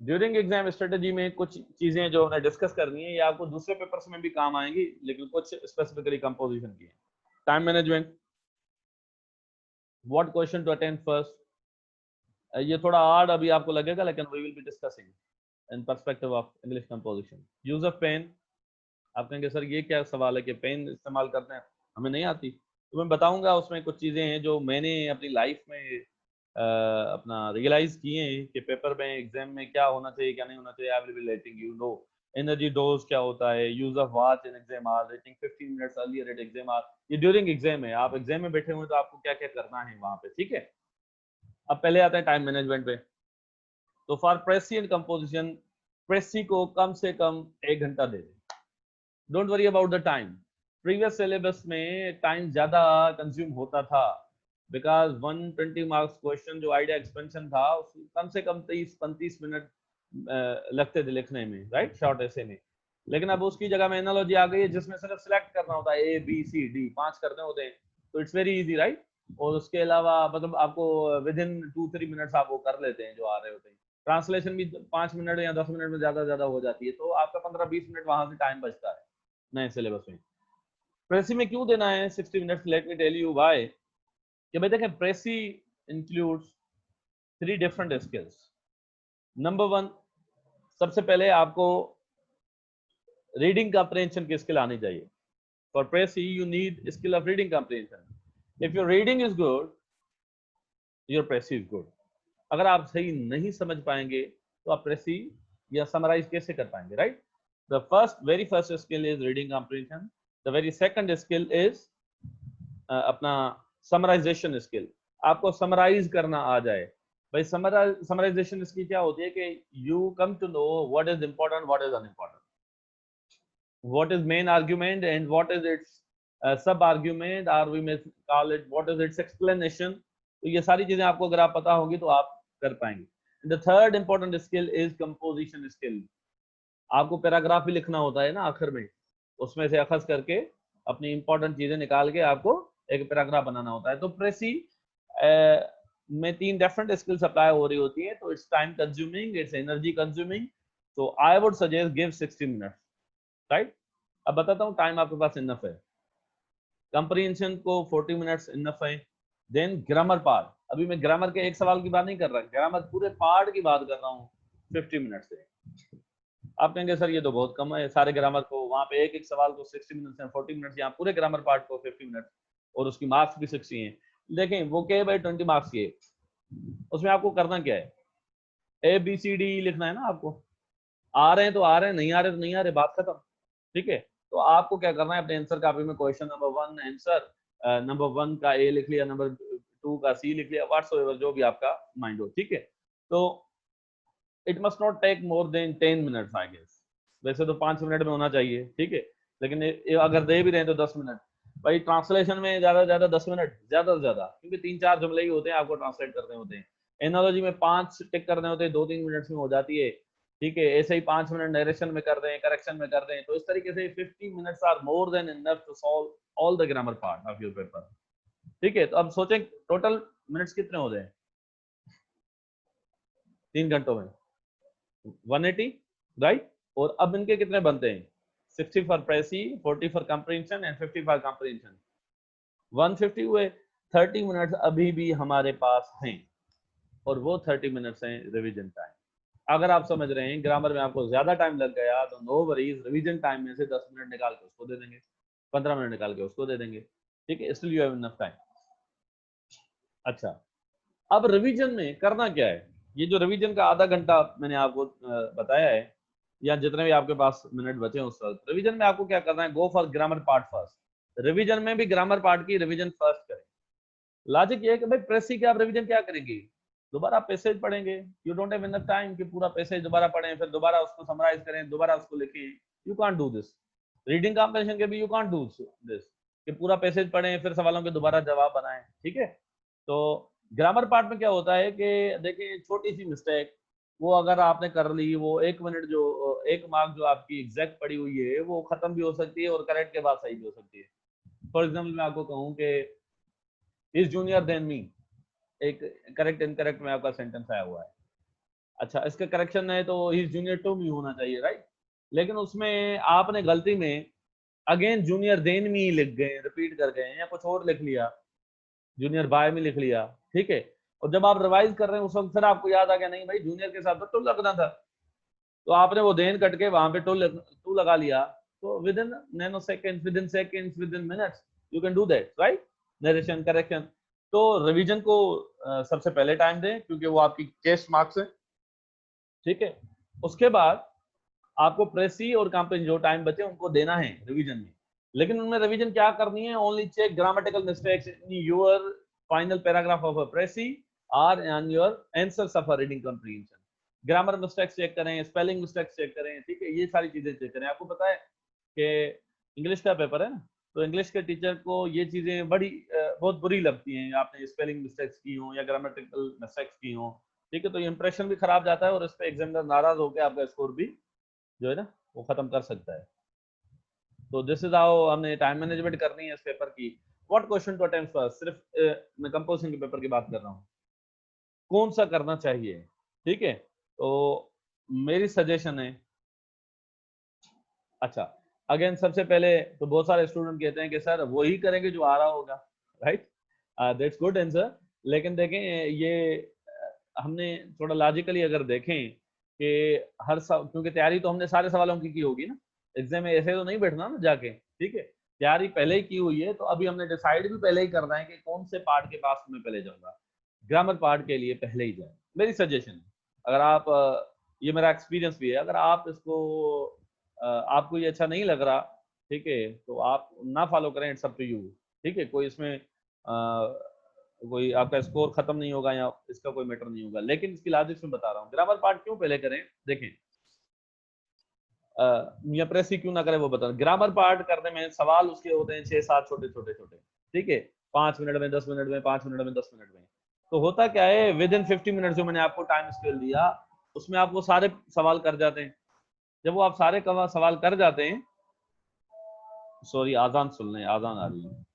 ड्यूरिंग एग्जाम स्ट्रेटजी में कुछ चीजें जो हमने डिस्कस करनी है, ये आपको दूसरे पेपर्स में भी काम आएंगी, लेकिन कुछ स्पेसिफिकली कंपोजिशन की है। Time management, what question to attend first, ये थोड़ा हार्ड अभी आपको लगेगा, लेकिन we will be discussing in perspective of English composition. Use of pen, आप कहेंगे सर ये क्या सवाल है कि पेन इस्तेमाल करते हैं, हमें नहीं आती। तो मैं बताऊंगा, उसमें कुछ चीज़ें हैं जो मैंने अपनी लाइफ में अपना रियलाइज किए हैं कि पेपर में, एग्जाम में क्या होना चाहिए, क्या नहीं होना चाहिए। I will be letting you know. Energy dose क्या होता है, use of watch in exam are, reaching 15 minutes earlier at exam are. ये ड्यूरिंग एग्जाम है, आप एग्जाम में बैठे हुए तो आपको क्या क्या करना है वहां पे, ठीक है। अब पहले आते हैं टाइम मैनेजमेंट पे। तो फॉर प्रेसी एंड कंपोजिशन, प्रेसी को कम से कम 1 घंटा दे दें। Don't worry about the time. Previous syllabus में टाइम ज्यादा कंज्यूम होता था, बिकॉज 120 मार्क्स क्वेश्चन जो आइडिया एक्सपेंशन था, कम से कम 30-35 मिनट लगते थे लिखने में, राइट, शॉर्ट ऐसे में। लेकिन अब उसकी जगह में एनालॉजी आ गई है, जिसमें सिर्फ सिलेक्ट करना होता है, A B C D 5 करने होते हैं, तो इट्स वेरी इजी, राइट। और उसके अलावा मतलब आपको विद इन 2-3 मिनट्स आप वो कर लेते हैं जो आ रहे होते हैं। ट्रांसलेशन भी 5 मिनट या 10 मिनट में ज्यादा हो जाती है, तो आपका 15-20 मिनट वहां से टाइम बचता है नए सिलेबस में। प्रेसी में क्यों देना है 60 minutes? Let me tell you why. कि भाई देखें, precis includes 3 different skills. Number 1, सबसे पहले आपको रीडिंग कॉम्प्रिहेंशन की स्किल आनी चाहिए। For precis you need skill of reading comprehension. If your reading is good, your precis is good. अगर आप सही नहीं समझ पाएंगे तो आप प्रेसी या समराइज कैसे कर पाएंगे, right. The very first skill is reading comprehension. The very second skill is अपना समराइजेशन स्किल। आपको समराइज करना आ जाए। भाई समराइजेशन इसकी क्या होती है कि you come to know what is important, what is unimportant, what is main argument and what is its sub argument, or we may call it what is its explanation, तो ये सारी चीजें आपको अगर आप पता होगी तो आप कर पाएंगे। The third important skill is composition skill. आपको पैराग्राफ भी लिखना होता है ना आखिर में, उसमें से अखज करके अपनी इंपॉर्टेंट चीजें निकाल के आपको एक पैराग्राफ बनाना होता है। तो प्रेसी में 3 डिफरेंट स्किल्स अप्लाई हो रही होती है, तो it's time consuming, it's energy consuming, तो I would suggest give 60 minutes, right. अब बताता हूँ टाइम आपके पास इनफ है। कंप्रीहेंशन को 40 मिनट्स इनफ है। देन ग्रामर पार्ट, अभी मैं ग्रामर के एक सवाल की बात नहीं कर रहा, ग्रामर पूरे पार्ट की बात कर रहा हूँ 50 मिनट से। आप कहेंगे सर ये तो बहुत कम है, सारे ग्रामर को वहां पे एक एक सवाल को 60 मिनट्स है, 40 मिनट्स, यहाँ पूरे ग्रामर पार्ट को 50 मिनट्स और उसकी मार्क्स भी 60 हैं। देखें वो के बाई 20 मार्क्स के, उसमें आपको करना क्या है, ABCD लिखना है ना आपको, आ रहे हैं तो आ रहे हैं, नहीं आ रहे तो नहीं आ रहे, बात खत्म। ठीक है, तो आपको क्या करना है, अपने आंसर कापी में क्वेश्चन नंबर 1 आंसर, नंबर 1 का A लिख लिया, नंबर 2 का C लिख लिया, व्हाट्सएवर जो भी आपका माइंड हो। ठीक है, तो it must not take more than 10 minutes I guess, वैसे तो 5 मिनट में होना चाहिए। ठीक है, लेकिन अगर दे भी रहे हैं तो 10 मिनट। भाई ट्रांसलेशन में ज्यादा से ज्यादा 10 मिनट, ज्यादा से ज्यादा, क्योंकि 3-4 जुमले ही होते हैं आपको ट्रांसलेट करने होते हैं। एनालॉजी में 5 टिक करने होते हैं, 2-3 मिनट्स में हो जाती है। ठीक है, ऐसे ही 5 मिनट नरेशन में कर दें, करेक्शन में कर दें, तो इस तरीके से 50 minutes are more than enough to solve all the grammar part of your paper. ठीक है, तो अब सोचें टोटल मिनट्स कितने हो जाए 3 घंटों में, 180, राइट। और अब इनके कितने बनते हैं, 60 for precis, 40 for comprehension and 50 for comprehension, 150 हुए। 30 मिनट्स अभी भी हमारे पास हैं, और वो 30 मिनट्स हैं रिवीजन टाइम। अगर आप समझ रहे हैं ग्रामर में आपको ज्यादा टाइम लग गया तो नो वरीज, रिवीजन टाइम में से 10 मिनट निकाल के उसको दे देंगे, 15 मिनट निकाल के उसको दे देंगे। ठीक है, still you have enough time. अच्छा, अब रिवीजन में करना क्या है, ये जो रिवीजन का आधा घंटा मैंने आपको बताया है, या जितने भी आपके पास मिनट बचे उस वक्त, रिवीजन में आपको क्या करना है, go for grammar part first. Revision में भी ग्रामर पार्ट की रिवीजन फर्स्ट करें। लॉजिक ये है कि भाई प्रेसी के आप रिवीजन क्या करेंगे, दोबारा आप पैसेज पढ़ेंगे, you don't have enough time कि पूरा पैसेज दोबारा पढ़ें, फिर दोबारा उसको समराइज करें, दोबारा उसको लिखें, you can't do this. Reading comprehension के भी यू कांट डू दिस कि पूरा पैसेज पढ़ें फिर सवालों के दोबारा जवाब बनाएं। ठीक है, तो ग्रामर पार्ट में क्या होता है कि देखिए छोटी सी मिस्टेक वो अगर आपने कर ली, वो 1 मिनट जो 1 मार्क जो आपकी एग्जैक्ट पड़ी हुई है वो खत्म भी हो सकती है और करेक्ट के बाद सही भी हो सकती है। फॉर एग्जाम्पल मैं आपको कहूँ कि इज जूनियर देन मी, एक करेक्ट इनकरेक्ट में आपका सेंटेंस आया हुआ है। अच्छा, इसका करेक्शन है तो he is junior to me होना चाहिए, राइट। लेकिन उसमें आपने गलती में अगेन जूनियर देन मी लिख गए, रिपीट कर गए, या कुछ और लिख लिया, जूनियर बाय में लिख लिया। ठीक है, और जब आप रिवाइज कर रहे हैं उस वक्त फिर आपको याद आ गया नहीं भाई जूनियर के साथ तो टू लगना था, तो आपने वो देन कट के वहां पे टू लगा लिया। तो with in nano seconds, with in seconds, with in minutes you can do that, right, narration correction. तो रिवीजन को सबसे पहले टाइम दें क्योंकि वो आपकी टेस्ट मार्क्स है। ठीक है, उसके बाद आपको प्रेसी और कंप्रीहेंशन जो टाइम बचे उनको देना है रिवीजन में, लेकिन उनमें रिवीजन क्या करनी है, only check grammatical mistakes in your final paragraph of a precis और in your answers of a reading comprehension. Grammar mistakes check करें, स्पेलिंग मिस्टेक्स चेक करें। ठीक है, ये सारी चीजें चेक करें। आपको पता है कि इंग्लिश का पेपर है ना, तो इंग्लिश के टीचर को ये चीजें बड़ी बहुत बुरी लगती हैं, आपने स्पेलिंग मिस्टेक्स की हो या ग्रामेटिकल मिस्टेक्स की हो। ठीक है, तो ये इंप्रेशन भी खराब जाता है और इस पे एग्जामिनर नाराज होकर आपका स्कोर भी जो है ना वो खत्म कर सकता है। तो दिस इज हाउ हमने टाइम मैनेजमेंट करनी है इस पेपर की। What question to attempt first, सिर्फ मैं कंपोजिशन के पेपर की बात कर रहा हूँ, कौन सा करना चाहिए। ठीक है, तो मेरी सजेशन है, अच्छा अगेन सबसे पहले तो बहुत सारे स्टूडेंट कहते हैं कि सर वही करेंगे जो आ रहा होगा, राइट, दैट्स गुड आंसर। लेकिन देखें ये हमने थोड़ा लॉजिकली अगर देखें कि क्योंकि तैयारी तो हमने सारे सवालों की होगी ना, एग्जाम में ऐसे तो नहीं बैठना ना जाके। ठीक है, तैयारी पहले ही की हुई है, तो अभी हमने डिसाइड भी पहले ही करना है कि कौन से पार्ट के पास मैं पहले जाऊंगा। ग्रामर पार्ट के लिए पहले ही जाए, मेरी सजेशन। अगर आप ये मेरा एक्सपीरियंस भी है, अगर आप इसको आपको ये अच्छा नहीं लग रहा, ठीक है, तो आप ना फॉलो करें, इट्स अप टू यू। ठीक है, कोई इसमें कोई आपका स्कोर खत्म नहीं होगा या इसका कोई मैटर नहीं होगा, लेकिन इसकी लॉजिक में बता रहा हूँ। ग्रामर पार्ट क्यों पहले करें, देखें या प्रेस ही क्यों ना करें वो बता। ग्रामर पार्ट करने में सवाल उसके होते हैं 6-7 छोटे छोटे छोटे। ठीक है, 5 मिनट में, 10 मिनट में, 5 मिनट में, 10 मिनट में। तो होता क्या है, विद इन 50 मिनट जो मैंने आपको टाइम स्केल दिया उसमें आप वो सारे सवाल कर जाते हैं। जब वो आप सारे सवाल कर जाते हैं, सॉरी आजान सुन लें, आजान आ रही है।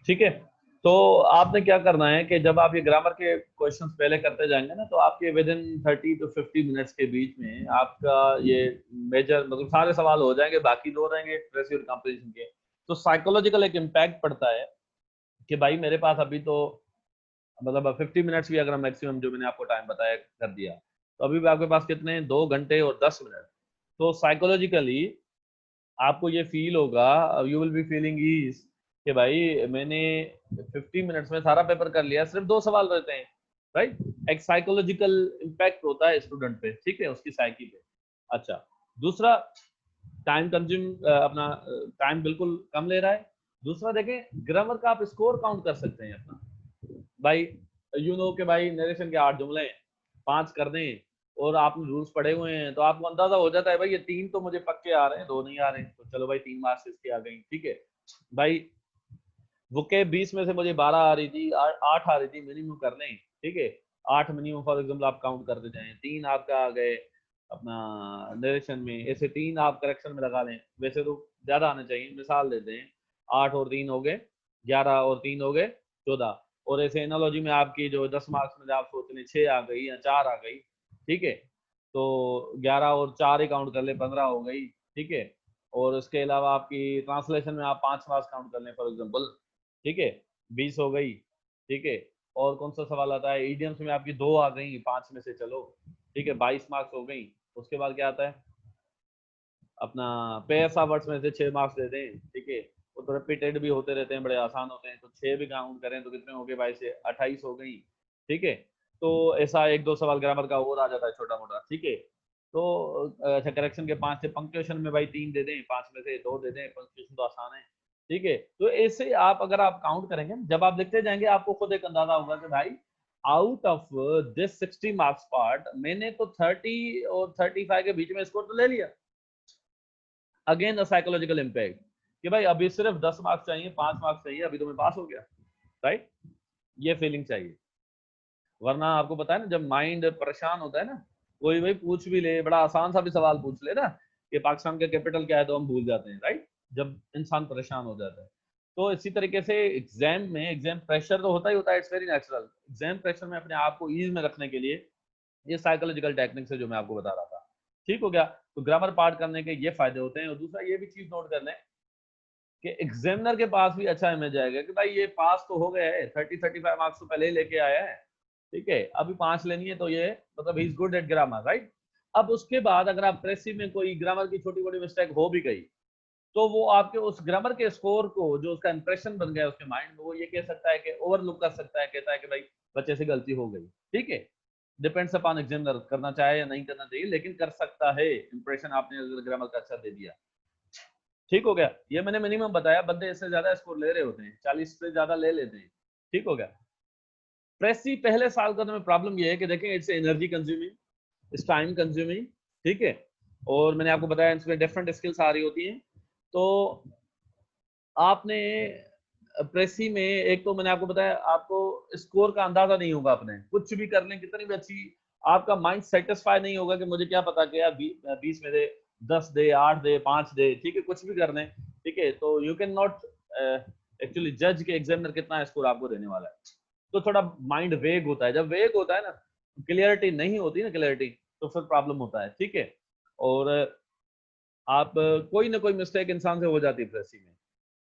ठीक है, तो आपने क्या करना है कि जब आप ये ग्रामर के क्वेश्चंस पहले करते जाएंगे ना, तो आपके विद इन 30 to 50 मिनट्स के बीच में आपका ये मेजर मतलब सारे सवाल हो जाएंगे, बाकी दो रहेंगे एक्सप्रेसिव और कंपोजिशन के। तो साइकोलॉजिकल एक इम्पैक्ट पड़ता है कि भाई मेरे पास अभी तो मतलब 50 मिनट्स भी अगर मैक्सिमम जो मैंने आपको टाइम बताया कर दिया, तो अभी भी आपके पास कितने 2 घंटे और 10 मिनट। तो साइकोलॉजिकली आपको ये फील होगा, you will be feeling ease कि भाई मैंने 50 मिनट्स में सारा पेपर कर लिया, सिर्फ 2 सवाल रहते हैं, राइट। एक साइकोलॉजिकल इम्पैक्ट होता है स्टूडेंट पे, ठीक है, उसकी साइकी पे। अच्छा, दूसरा टाइम कंज्यूम अपना टाइम बिल्कुल कम ले रहा है। दूसरा देखें, ग्रामर का आप स्कोर काउंट कर सकते हैं अपना, भाई यू नो के भाई नरेशन के 8 जुमले 5 कर दें और आपने रूल्स पढ़े हुए हैं, तो आपको अंदाजा हो जाता है भाई ये 3 तो मुझे पक्के आ रहे हैं, 2 नहीं आ रहे हैं, तो चलो भाई 3 मार्क्स इसकी आ गई, ठीक है भाई। बुके 20 में से मुझे 12 आ रही थी, 8 आ रही थी, मिनिमम कर लें, ठीक है, 8 मिनिमम फॉर एग्जाम्पल आप काउंट करते जाएं, 3 आपका आ गए अपना नरेशन में, ऐसे 3 आप करेक्शन में लगा लें, वैसे तो ज्यादा आने चाहिए, मिसाल देते हैं 8 और 3 हो गए 11 और 3 हो गए 14, और ऐसे एनालॉजी में आपकी जो 10 मार्क्स में आप सोच लें 6 आ गई या 4 आ गई, ठीक है, तो 11 और 4 ही काउंट कर ले 15 हो गई, ठीक है। और उसके अलावा आपकी ट्रांसलेशन में आप 5 मार्क्स काउंट कर लें फॉर एग्जाम्पल, ठीक है, 20 हो गई, ठीक है। और कौन सा सवाल आता है, इडियम्स में आपकी 2 आ गई 5 में से, चलो ठीक है 22 मार्क्स हो गई। उसके बाद क्या आता है अपना पेयर्स ऑफ वर्ड्स में से 6 मार्क्स दे दें, ठीक है, वो तो रिपीटेड भी होते रहते हैं, बड़े आसान होते हैं, तो 6 भी काउंट करें तो कितने हो गए, 22 से 28 हो गई, ठीक है। तो ऐसा 1-2 सवाल ग्रामर का और आ जाता है छोटा मोटा, ठीक है। तो अच्छा, करेक्शन के 5 से, पंक्चुएशन में भाई 3 दे दें, 5 में से 2 दे दें, पंक्चुएशन तो आसान है, ठीक है। तो ऐसे आप अगर आप काउंट करेंगे, जब आप लिखते जाएंगे आपको खुद एक अंदाजा होगा कि भाई out of this 60 marks part मैंने तो 30 और 35 के बीच में स्कोर तो ले लिया, अगेन द साइकोलॉजिकल इम्पैक्ट कि भाई अभी सिर्फ 10 मार्क्स चाहिए, 5 मार्क्स चाहिए, अभी तो मैं पास हो गया, राइट? ये फीलिंग चाहिए। वरना आपको पता है ना, जब माइंड परेशान होता है ना, कोई भाई पूछ भी ले, बड़ा आसान सा भी सवाल पूछ ले ना कि पाकिस्तान का कैपिटल क्या है, तो हम भूल जाते हैं, राइट? जब इंसान परेशान हो जाता है। तो इसी तरीके से एग्जाम में, एग्जाम प्रेशर तो होता ही होता है, it's very natural. Exam pressure में अपने आप को ईज में रखने के लिए ये साइकोलॉजिकल टेक्निक्स है जो मैं आपको बता रहा था। ठीक हो गया? तो ग्रामर पार्ट करने के ये फायदे होते हैं। और दूसरा ये भी चीज नोट कर लें कि एग्जामिनर के पास भी अच्छा इमेज आएगा कि भाई ये पास तो हो गया है, 30-35 मार्क्स तो पहले ही लेके आया है, ठीक है, अभी 5 लेनी है, तो ये मतलब he is good at grammar, right? अब उसके बाद अगर आप प्रेसी में कोई ग्रामर की छोटी मोटी मिस्टेक हो भी गई, तो वो आपके उस ग्रामर के स्कोर को, जो उसका इंप्रेशन बन गया उसके माइंड में, वो ये कह सकता है कि ओवरलुक कर सकता है, कहता है कि भाई बच्चे से गलती हो गई, ठीक है। डिपेंड्स अपॉन एग्जामिनर करना चाहे या नहीं करना चाहिए, लेकिन कर सकता है, इंप्रेशन आपने ग्रामर का अच्छा दे दिया। ठीक हो गया? ये मैंने मिनिमम बताया, बंदे इससे ज्यादा स्कोर ले रहे होते हैं, 40 से ज्यादा ले लेते हैं। ठीक हो गया? प्रेसी पहले साल का में प्रॉब्लम ये है कि देखें, it's energy consuming, it's time consuming, ठीक है। और मैंने आपको बताया इसमें डिफरेंट स्किल्स आ रही होती हैं। तो आपने प्रेसी में, एक तो मैंने आपको बताया, आपको स्कोर का अंदाजा नहीं होगा, अपने कुछ भी कर लें, कितनी भी अच्छी, आपका माइंड सेटिस्फाई नहीं होगा कि मुझे क्या पता कि यार 20 में दे, 10 दे, 8 दे, 5 दे, ठीक है, कुछ भी कर लें, ठीक है। तो यू कैन नॉट एक्चुअली जज के एग्जामिनर कितना स्कोर आपको देने वाला है। तो थोड़ा माइंड वेग होता है, जब वेग होता है ना, क्लियरिटी नहीं होती ना, क्लियरिटी, तो फिर प्रॉब्लम होता है, ठीक है। और आप कोई ना कोई मिस्टेक इंसान से हो जाती है प्रेसी में,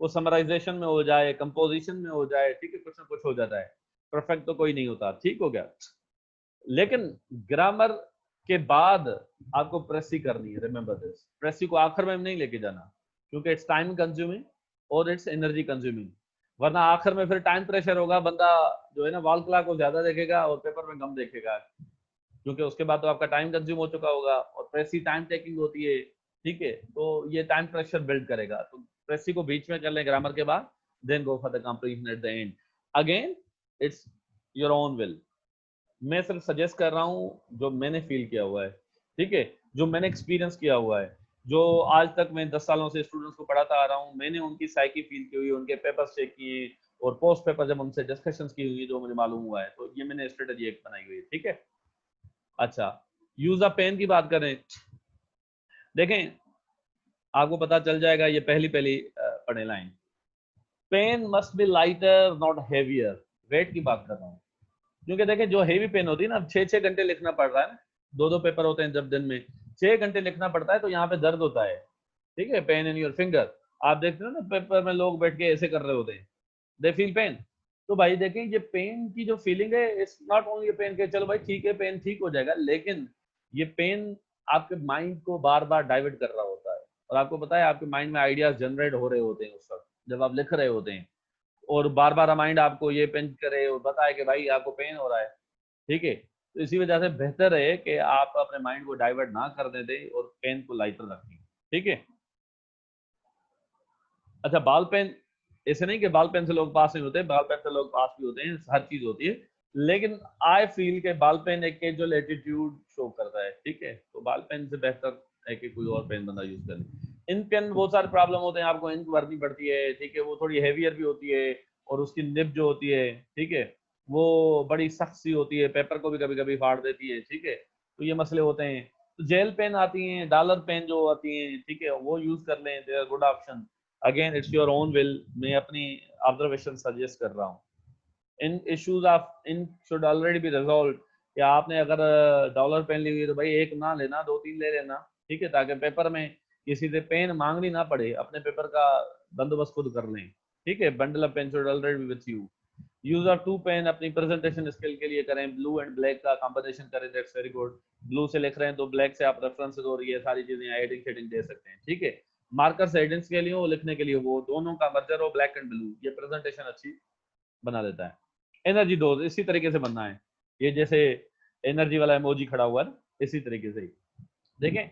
वो समराइजेशन में हो जाए, कंपोजिशन में हो जाए, ठीक है, कुछ ना कुछ हो जाता है, परफेक्ट तो कोई नहीं होता। ठीक हो गया? लेकिन ग्रामर के बाद आपको प्रेसी करनी है, रिमेंबर दिस, प्रेसी को आखिर में नहीं लेके जाना, क्योंकि इट्स टाइम कंज्यूमिंग और इट्स एनर्जी कंज्यूमिंग। वरना आखिर में फिर टाइम प्रेशर होगा, बंदा जो है ना वॉल क्लॉक को ज्यादा देखेगा और पेपर में कम देखेगा, क्योंकि उसके बाद तो आपका टाइम कंज्यूम हो चुका होगा, और प्रेसी टाइम टेकिंग होती है, ठीक है। तो ये टाइम प्रेशर बिल्ड करेगा। तो प्रेसी को बीच में कर लें ग्रामर के बाद, then go for the completion at the end. Again it's your own will. मैं सिर्फ सजेस्ट कर रहा हूँ जो मैंने फील किया हुआ है, ठीक है, जो मैंने एक्सपीरियंस किया हुआ है, जो आज तक मैं 10 सालों से स्टूडेंट्स को पढ़ाता आ रहा हूँ, मैंने उनकी साइकी फील की हुई, उनके पेपर्स चेक किए, और पोस्ट पेपर जब उनसे डिस्कशंस की हुई, जो मुझे मालूम हुआ है, तो ये मैंने स्ट्रेटेजी एक बनाई हुई है, ठीक है। अच्छा, यूज ऑफ पेन की बात करें, देखें आपको पता चल जाएगा, ये पहली पहली पढ़े line, pen must be lighter not heavier. Weight की बात कर रहा हूँ, क्योंकि देखें जो हेवी पेन होती है ना, 6-6 घंटे लिखना पड़ रहा है ना, 2-2 पेपर होते हैं जब दिन में, 6 घंटे लिखना पड़ता है, तो यहाँ पे दर्द होता है, ठीक है, पेन इन योर फिंगर। आप देखते हो ना पेपर में लोग बैठ के ऐसे कर रहे होते हैं, दे फील पेन। तो भाई देखें, ये पेन की जो फीलिंग है, इट्स नॉट ओनली पेन के चलो भाई ठीक है पेन ठीक हो जाएगा, लेकिन ये पेन आपके माइंड को बार बार डाइवर्ट कर रहा होता है। और आपको पता है आपके माइंड में आइडियाज जनरेट हो रहे होते हैं उस वक्त जब आप लिख रहे होते हैं, और बार बार माइंड आपको ये पेन करे और बताए कि भाई आपको पेन हो रहा है, ठीक है। तो इसी वजह से बेहतर है कि आप अपने माइंड को डाइवर्ट ना करने दें और पेन को लाइटर रखें, ठीक है। अच्छा, बॉल पेन, ऐसे नहीं कि बॉल पेन से लोग पास नहीं होते, बॉल पेन से लोग पास भी होते हैं, हर चीज होती है, लेकिन आई फील के बॉल पेन एक कैजुअल एटीट्यूड शो करता है, ठीक है। तो बॉल पेन से बेहतर है कि कोई और पेन बंदा यूज करे। इन पेन बहुत सारे प्रॉब्लम होते हैं, आपको इंक भरनी पड़ती है, ठीक है, वो थोड़ी हैवियर भी होती है, और उसकी निब जो होती है, ठीक है, वो बड़ी सख्त सी होती है, पेपर को भी कभी कभी फाड़ देती है, ठीक है। तो ये मसले होते हैं। तो जेल पेन आती हैं, डॉलर पेन जो आती हैं, ठीक है, वो यूज कर लें, they are good option. Again it's your own will, मैं अपनी ऑब्जर्वेशन सजेस्ट कर रहा हूँ। In issues of in should already be resolve, या आपने अगर डॉलर पेन ली हुई है तो भाई एक ना लेना, 2-3 ले लेना, ठीक है, ताकि पेपर में किसी से पेन मांगनी ना पड़े, अपने पेपर का बंदोबस्त खुद कर लें, ठीक है। Bundle of pen should already be with you. Use of two pen अपनी प्रेजेंटेशन स्किल के लिए करें, ब्लू एंड ब्लैक का कॉम्बिनेशन करें, दैट्स वेरी गुड। ब्लू से लिख रहे हैं तो ब्लैक से आप रेफरेंसेस और ये सारी चीजें हेडिंग शेडिंग दे सकते हैं, ठीक है। मार्कर्स हेडिंग्स के लिए हो, लिखने के लिए, वो दोनों का मर्जर हो, ब्लैक एंड ब्लू, ये प्रेजेंटेशन अच्छी बना देता है। एनर्जी डोज इसी तरीके से बनना है, ये जैसे एनर्जी वाला इमोजी खड़ा हुआ है, इसी तरीके से ही देखें,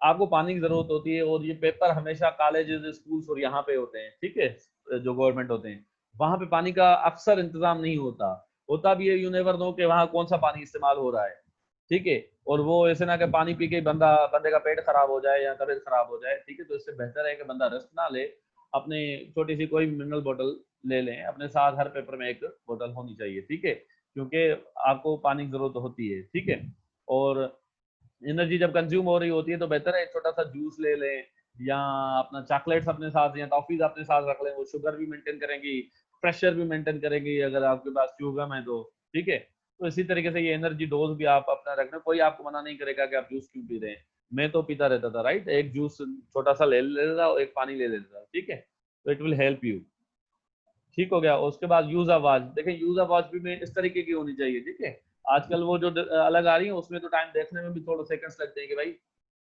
आपको पानी की जरूरत होती है, और ये पेपर हमेशा कॉलेजेस, स्कूल्स और यहाँ पे होते हैं, ठीक है, जो गवर्नमेंट होते हैं, वहां पे पानी का अक्सर इंतजाम नहीं होता, होता भी है, यू नेवर नो कि वहाँ कौन सा पानी इस्तेमाल हो रहा है। ठीक है। और वो ऐसे ना कि पानी पी के बंदे का पेट खराब हो जाए या तबीयत खराब हो जाए, ठीक है। तो इससे बेहतर है कि बंदा रेस्ट ना ले, अपने छोटी सी कोई मिनरल बोतल ले लें अपने साथ, हर पेपर में एक बोतल होनी चाहिए, ठीक है, क्योंकि आपको पानी की जरूरत होती है, ठीक है। और एनर्जी जब कंज्यूम हो रही होती है तो बेहतर है एक छोटा सा जूस ले लें, या अपना चॉकलेट्स अपने साथ या टॉफीज अपने साथ रख लें, वो शुगर भी मेंटेन करेंगी, प्रेशर भी मेंटेन करेंगी अगर आपके पास च्युइंगम है तो, ठीक है। तो इसी तरीके से ये एनर्जी डोज भी आप अपना रखना, कोई आपको मना नहीं करेगा कि आप जूस क्यों पी रहे हैं। मैं तो पीता रहता था, राइट, एक जूस छोटा सा ले लेता और एक पानी ले लेता था, ठीक है। तो इट विल हेल्प यू, ठीक हो गया। उसके बाद यूज ऑफ वॉच, देखें यूज ऑफ वॉच भी में इस तरीके की होनी चाहिए, ठीक है। आजकल वो जो अलग आ रही है उसमें तो टाइम देखने में भी थोड़ा सेकंड्स लगते हैं कि भाई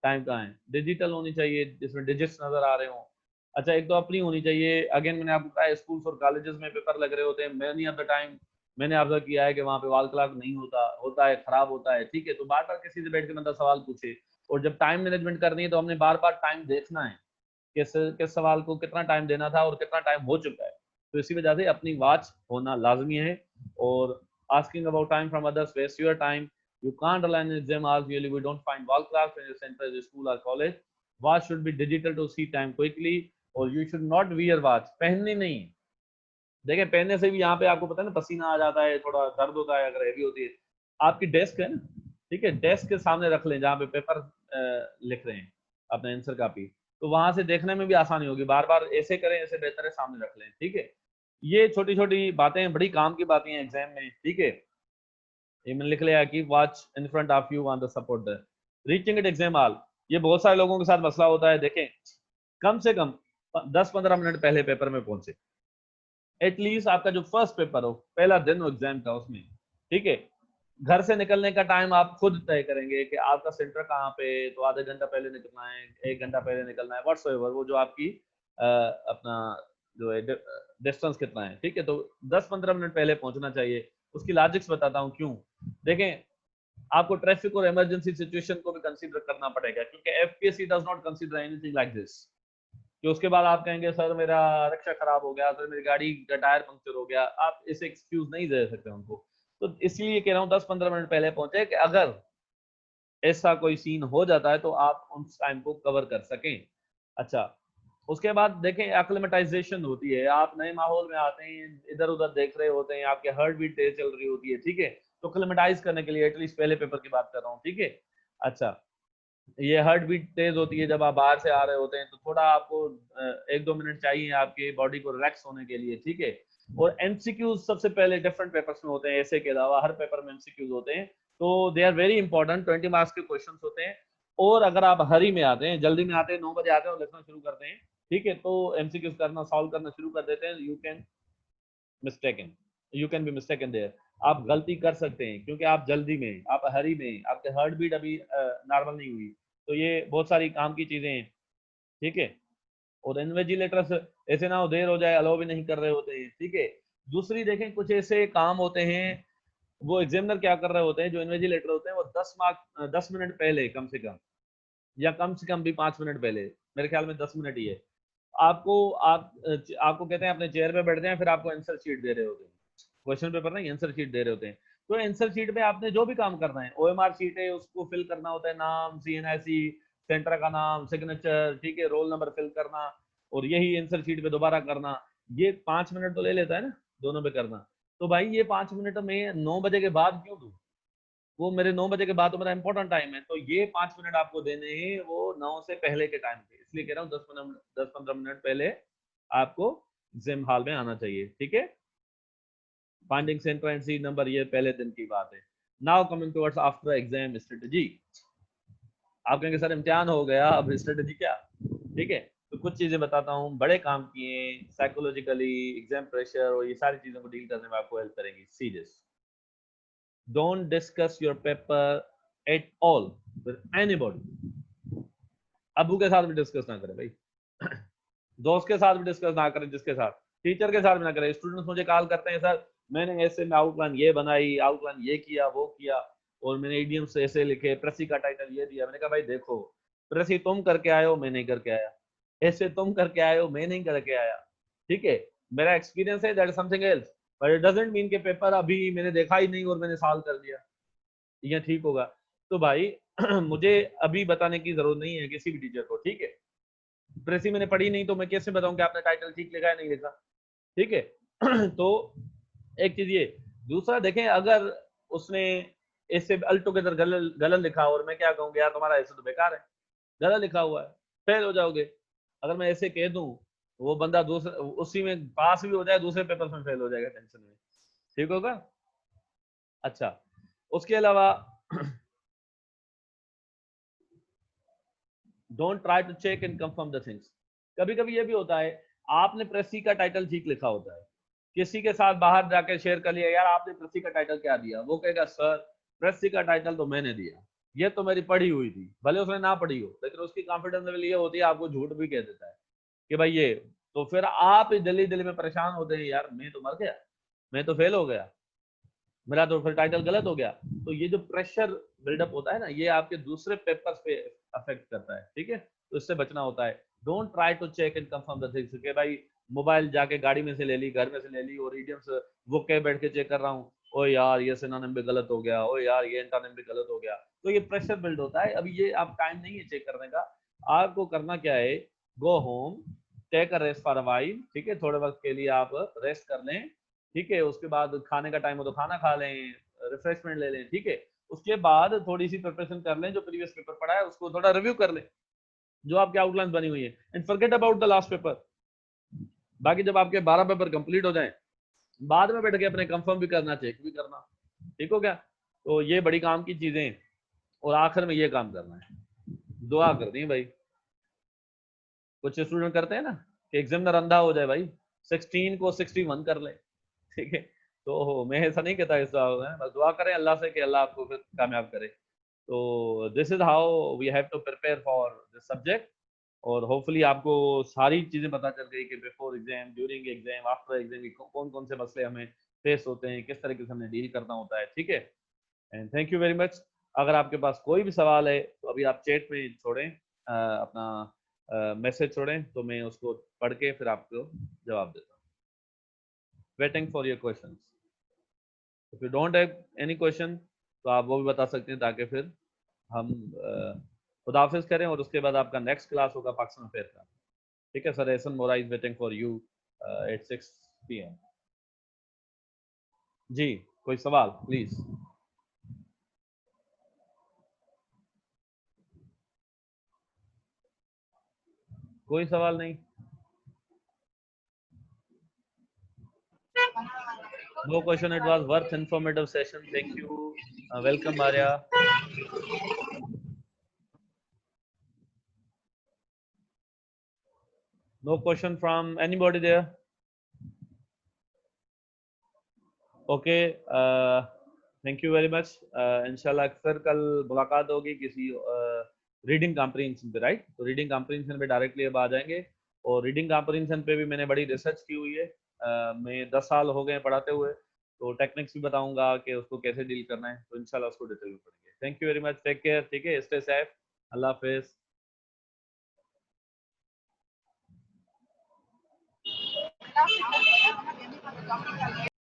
टाइम कहाँ है। डिजिटल होनी चाहिए जिसमें डिजिट्स नजर आ रहे हो। अच्छा, एक तो अपनी होनी चाहिए, अगेन मैंने आपको कहा स्कूल्स और कॉलेजेस में पेपर लग रहे होते हैं, मैनी ऑफ द टाइम मैंने ऑब्जर्व किया है कि वहाँ पे वॉल क्लॉक नहीं होता, होता है खराब होता है, ठीक है। तो बार बार किसी से बैठ के बंदा सवाल पूछे, और जब टाइम मैनेजमेंट करनी है तो हमने बार बार टाइम देखना है, किस सवाल को कितना टाइम देना था और कितना टाइम हो चुका है। तो इसी वजह से अपनी वॉच होना लाजमी है। और asking about time from others waste your time. You can't rely on exam hours. Usually we don't find wall clocks when you center the school or college. Watch should be digital to see time quickly. और you should not wear watch, पहननी नहीं। देखें पहनने से भी यहाँ पे आपको पता है ना पसीना आ जाता है, थोड़ा दर्द होता है अगर हैवी होती है। आपकी डेस्क है ना, ठीक है, डेस्क के सामने रख लें जहाँ पे पेपर लिख रहे हैं अपना आंसर कॉपी, तो वहां से देखने में भी आसानी होगी। बार बार ऐसे करें, ऐसे बेहतर है सामने रख लें, ठीक है। ये छोटी छोटी बातें बड़ी काम की बातें हैं एग्जाम में, ठीक है। ये मैंने लिख लिया कि watch in front of you on the support reaching it exam hall. ये बहुत सारे लोगों के साथ मसला होता है, देखें कम से कम 10-15 मिनट पहले पेपर में पहुंचे, एटलीस्ट आपका जो फर्स्ट पेपर हो, पहला दिन हो एग्जाम का उसमें, ठीक है। घर से निकलने का टाइम आप खुद तय करेंगे कि आपका सेंटर कहाँ पे, तो आधा घंटा पहले निकलना है, 1 घंटा पहले निकलना है, व्हाट्सएवर वो जो आपकी अपना जो है डिस्टेंस कितना है, ठीक है। तो 10-15 मिनट पहले पहुंचना चाहिए। उसकी लॉजिक्स बताता हूँ क्यों। देखें आपको ट्रैफिक और इमरजेंसी सिचुएशन को भी कंसीडर करना पड़ेगा, क्योंकि FPSC does not consider anything like this कि उसके बाद आप कहेंगे सर मेरा रिक्शा खराब हो गया, सर मेरी गाड़ी का टायर पंक्चर हो गया, आप इसे एक्सक्यूज नहीं दे सकते उनको। तो इसलिए कह रहा हूँ 10-15 मिनट पहले पहुंचे कि अगर ऐसा कोई सीन हो जाता है तो आप उस टाइम को कवर कर सकें। अच्छा, उसके बाद देखें एक्लिमेटाइजेशन होती है, आप नए माहौल में आते हैं, इधर उधर देख रहे होते हैं, आपके हार्ट बीट तेज चल रही होती है, ठीक है। तो एक्लिमेटाइज करने के लिए एटलीस्ट पहले पेपर की बात कर रहा हूँ, ठीक है। अच्छा, ये हार्ट बीट तेज होती है जब आप बाहर से आ रहे होते हैं, तो थोड़ा आपको 1-2 मिनट चाहिए आपके बॉडी को रिलैक्स होने के लिए, ठीक है। और एमसीक्यूज सबसे पहले डिफरेंट पेपर्स में होते हैं, ऐसे के अलावा हर पेपर में एमसीक्यूज होते हैं, तो they are very important, 20 marks के क्वेश्चन होते हैं। और अगर आप हरी में आते हैं, जल्दी में आते हैं, 9 बजे आते हैं और लिखना शुरू करते हैं, ठीक है, तो एमसीक्यूज करना सॉल्व करना शुरू कर देते हैं, mistaken you can be mistaken there, आप गलती कर सकते हैं क्योंकि आप जल्दी में, आप हरी में, आपके हार्ट बीट अभी नॉर्मल नहीं हुई। तो ये बहुत सारी काम की चीजें हैं, ठीक है। और इन्विजिलेटर्स ऐसे ना हो देर हो जाए, अलाउ भी नहीं कर रहे होते हैं, ठीक है। दूसरी देखें कुछ ऐसे काम होते हैं, वो एग्जामिनर क्या कर रहे होते हैं, जो इन्विजिलेटर होते हैं वो 10 मिनट पहले कम से कम, या कम से कम भी 5 मिनट पहले, मेरे ख्याल में 10 मिनट ही है, आपको कहते हैं अपने चेयर पे बैठते हैं, फिर आपको आंसर शीट दे रहे होते हैं, क्वेश्चन पेपर नहीं आंसर शीट दे रहे होते हैं। तो आंसर शीट में आपने जो भी काम करना है, ओएमआर शीट है उसको फिल करना होता है, नाम, सीएनआईसी, सेंटर का नाम, सिग्नेचर, ठीक है, रोल नंबर फिल करना, और यही आंसर शीट पे दोबारा करना। ये 5 मिनट तो ले लेता है ना दोनों पे करना। तो भाई ये 5 मिनट में 9 बजे के बाद क्यों दूं, वो मेरे 9 बजे के बाद तो मेरा इंपॉर्टेंट टाइम है, तो ये 5 मिनट आपको देने हैं वो 9 से पहले के टाइम पे, इसलिए कह रहा हूँ 10-15 मिनट पहले आपको एग्जाम हॉल में आना चाहिए, ठीक है। Finding centre and seat number, ये पहले दिन की बात है। Now coming towards after exam strategy. आप कहेंगे सर इम्तिहान हो गया, अब स्ट्रेटजी क्या, ठीक है। तो कुछ चीजें बताता हूँ, बड़े काम किए साइकोलॉजिकली, एग्जाम प्रेशर और ये सारी चीजों को डील करने में आपको हेल्प करेंगी। Serious, don't discuss your paper at all with anybody. Abu के साथ भी डिस्कस ना करें भाई, दोस्त के साथ भी डिस्कस ना करें, जिसके साथ, टीचर के साथ भी ना करें। स्टूडेंट्स मुझे कॉल करते हैं सर मैंने ऐसे में आउटलाइन ये बनाई, आउटलाइन ये किया वो किया, और मैंने ईडीएम्स ऐसे लिखे, प्रेसी का टाइटल ये दिया। मैंने कहा भाई देखो, प्रेसी तुम करके आए हो, मैं नहीं करके आया, ऐसे तुम करके आए हो, मैं नहीं करके आया, ठीक है। मेरा एक्सपीरियंस है, that is something else, but it doesn't mean कि पेपर अभी मैंने देखा ही नहीं और मैंने सॉल्व कर दिया, ये ठीक होगा। तो भाई मुझे अभी बताने की जरूरत नहीं है किसी भी टीचर को, ठीक है। प्रेसी मैंने पढ़ी नहीं तो मैं कैसे बताऊं कि आपने टाइटल ठीक लिखा है नहीं लिखा, ठीक है। तो एक चीज ये, दूसरा देखें अगर उसने ऐसे अल टुगेदर गलत गलत लिखा और मैं क्या कहूँगा यार तुम्हारा ऐसे तो बेकार है, गलत लिखा हुआ है, फेल हो जाओगे। अगर मैं ऐसे कह दूं वो बंदा दूसरे उसी में पास भी हो जाए दूसरे पेपर में फेल हो जाएगा टेंशन में, ठीक होगा। अच्छा, उसके अलावा don't try to check and confirm the things. कभी कभी ये भी होता है आपने प्रेसी का टाइटल ठीक लिखा होता है, किसी के साथ बाहर जाके शेयर कर लिया यार आपने प्रेसी का टाइटल क्या दिया, वो कहेगा सर प्रेसी का टाइटल तो मैंने दिया, ये तो मेरी पढ़ी हुई थी, भले उसने ना पढ़ी हो लेकिन उसकी कॉन्फिडेंस लेवल ये होती है आपको झूठ भी कह देता है कि भाई ये, तो फिर आप दिल्ली दिल्ली में परेशान होते हैं यार मैं तो मर गया, मैं तो फेल हो गया, मेरा तो फिर टाइटल गलत हो गया। तो ये जो प्रेशर बिल्डअप होता है ना ये आपके दूसरे पेपर्स पे अफेक्ट करता है, ठीक है। तो इससे बचना होता है। Don't try to check and confirm the things कि भाई मोबाइल जाके गाड़ी में से ले ली, घर में से ले ली और ईडियम्स वो कह बैठ के चेक कर रहा हूँ, ओ यार ये सिनोनिम भी गलत हो गया, ओ यार ये एंटोनिम भी गलत हो गया। तो ये प्रेशर बिल्ड होता है। अभी ये आप टाइम नहीं है चेक करने का, आपको करना क्या है, go home, take a rest for a while, ठीक है, थोड़े वक्त के लिए आप रेस्ट कर लें, ठीक है। उसके बाद खाने का टाइम हो तो खाना खा लें, रिफ्रेशमेंट ले लें, ठीक है। उसके बाद थोड़ी सी प्रिपरेशन कर लें, जो प्रीवियस पेपर पढ़ा है उसको थोड़ा रिव्यू कर लें, जो आपकी आउटलाइन बनी हुई है, and forget about the last paper. बाकी जब आपके 12 पेपर कंप्लीट हो जाएं बाद में बैठ के अपने कंफर्म भी करना, चेक भी करना, ठीक हो गया। तो ये बड़ी काम की चीजें, और आखिर में ये काम करना है, दुआ करनी है भाई। कुछ स्टूडेंट करते हैं ना कि एग्जामिनर अंधा हो जाए भाई, 16 को 61 कर ले, ठीक है। तो मैं ऐसा नहीं कहता, ऐसा बस दुआ करें अल्लाह से कि अल्लाह आपको फिर कामयाब करे। तो this is how we have to prepare for this subject. और होपफुली आपको सारी चीजें पता चल गई कि before exam, during exam, after exam कौन कौन से मसले हमें फेस होते हैं, किस तरीके से हमें डील करना होता है, ठीक है। And thank you very much. अगर आपके पास कोई भी सवाल है तो अभी आप चैट में छोड़ें, अपना मैसेज छोड़ें तो मैं उसको पढ़ के फिर आपको जवाब देता हूँ। Waiting for your questions. If you don't have any question तो आप वो भी बता सकते हैं ताकि फिर हम खुदा हाफिज करें और उसके बाद आपका नेक्स्ट क्लास होगा पाकिस्तान अफेयर का, ठीक है sir. Ehsan Mora is waiting for you at 6 PM। जी, कोई सवाल प्लीज। कोई सवाल नहीं। No question. It was worth informative session. Thank you. Welcome, Arya. No question from anybody there. Okay. Thank you very much. इंशाल्लाह फिर कल मुलाकात होगी किसी रीडिंग कॉम्प्रिहेंशन पे, राइट। तो रीडिंग कॉम्प्रिहेंशन पे डायरेक्टली अब आ जाएंगे। और रीडिंग कॉम्प्रिहेंशन पे भी मैंने बड़ी रिसर्च की हुई है। मैं 10 साल हो गए पढ़ाते हुए, तो टेक्निक्स भी बताऊंगा कि उसको कैसे डील करना है, तो इंशाल्लाह उसको डिटेल में पढ़ेंगे। Thank you very much, take care, ठीक है, स्टे सेफ, अल्लाह हाफिज।